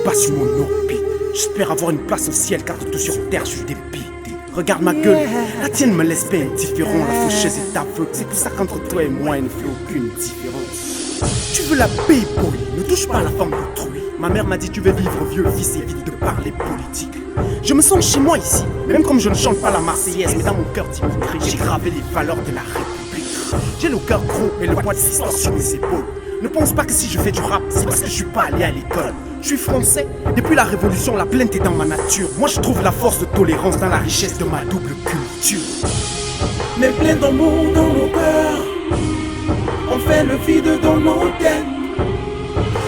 pas sur mon orbite. J'espère avoir une place au ciel car de tout sur terre je suis débité. Regarde ma gueule, la tienne me laisse pas indifférent. La faucheuse est aveugle, c'est pour ça qu'entre toi et moi il ne fait aucune différence. Tu veux la paix, boy, ne touche pas à la femme d'autrui. Ma mère m'a dit tu veux vivre vieux fils, évite de parler politique. Je me sens chez moi ici, même comme je ne chante pas la Marseillaise, mais dans mon cœur d'immigré, j'ai gravé les valeurs de la République. J'ai le cœur gros et le poids de l'histoire sur mes épaules. Ne pense pas que si je fais du rap, c'est parce que je suis pas allé à l'école. Je suis français, depuis la révolution, la plainte est dans ma nature. Moi je trouve la force de tolérance dans la richesse de ma double culture. Mais plein d'amour dans nos cœurs, on fait le vide dans nos têtes.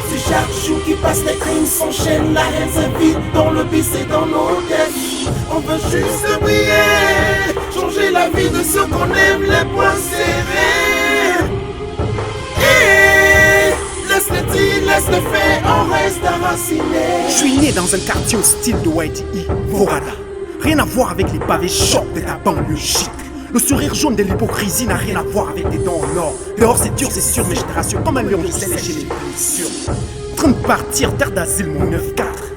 C'est chaque jour qui passe, les crimes s'enchaînent, la haine s'invite dans le vice et dans nos têtes. On veut juste briller, changer la vie de ceux qu'on aime, les poings serrés. Laisse le fait, on reste enraciné. Je suis né dans un quartier au style de Whitey Vorada. Rien à voir avec les pavés chocs de ta banlieue chic. Le sourire jaune de l'hypocrisie n'a rien à voir avec des dents en or. Dehors c'est dur, c'est sûr, mais je te rassure, comme un lion je sais lécher les blessures. En train de partir, terre d'asile, mon 9-4.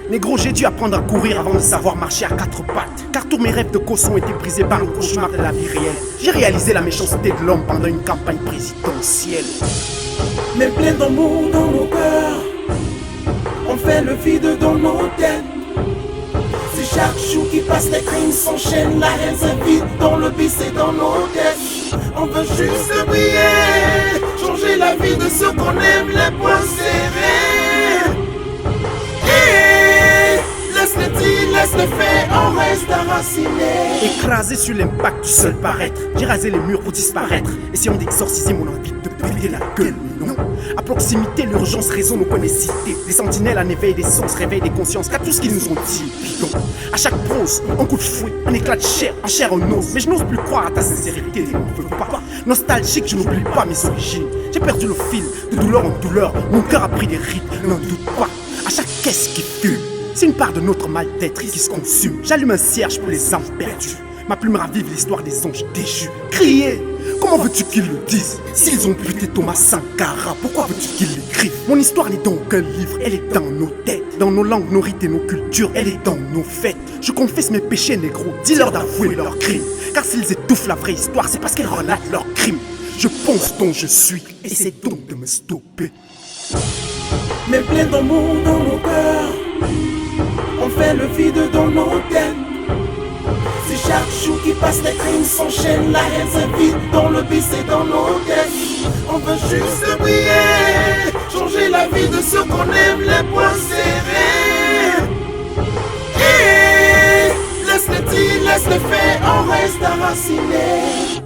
Négro, j'ai dû apprendre à courir avant de savoir marcher à quatre pattes. Car tous mes rêves de caution ont été brisés par le cauchemar de la vie réelle. J'ai réalisé la méchanceté de l'homme pendant une campagne présidentielle. Mais plein d'amour dans nos cœurs, on fait le vide dans nos têtes. C'est chaque jour qui passe, les crimes s'enchaînent, la haine s'invite dans le vice et dans nos têtes. On veut juste briller, changer la vie de ceux qu'on aime, les poings serrés. Laisse le fait, on reste enraciné. Écrasé sur l'impact du seul paraître, j'ai rasé les murs pour disparaître. Essayons d'exorciser mon envie de brûler la gueule, mais non. À proximité, l'urgence résonne au coin des cités. Les sentinelles en éveil des sens, réveil des consciences, car tout ce qu'ils nous ont dit est bidon. À chaque prose, un coup de fouet, un éclat de chair, en chair on ose. Mais je n'ose plus croire à ta sincérité, je ne veux pas. Nostalgique, je n'oublie pas mes origines. J'ai perdu le fil, de douleur en douleur, mon cœur a pris des rides, n'en doute pas. À chaque caisse qui fume, c'est une part de notre mal-être qui se consume. J'allume un cierge pour les âmes perdues. Ma plume ravive l'histoire des anges déchus. Crier, comment veux-tu qu'ils le disent? S'ils ont buté Thomas Sankara, pourquoi veux-tu qu'ils l'écrivent? Mon histoire n'est donc qu'un livre, elle est dans nos têtes. Dans nos langues, nos rites et nos cultures, elle est dans nos fêtes. Je confesse mes péchés négros, dis-leur d'avouer leurs crimes. Car s'ils étouffent la vraie histoire, c'est parce qu'elles relatent leurs crimes. Je pense dont je suis, essaie donc de me stopper. Mais plein d'amour dans nos cœurs, on fait le vide dans nos têtes. C'est chaque jour qui passe, les crimes s'enchaînent, la haine s'invite dans le vice et dans nos têtes. On veut juste briller, changer la vie de ceux qu'on aime, les poings serrés. Laisse le fait, on reste enraciné.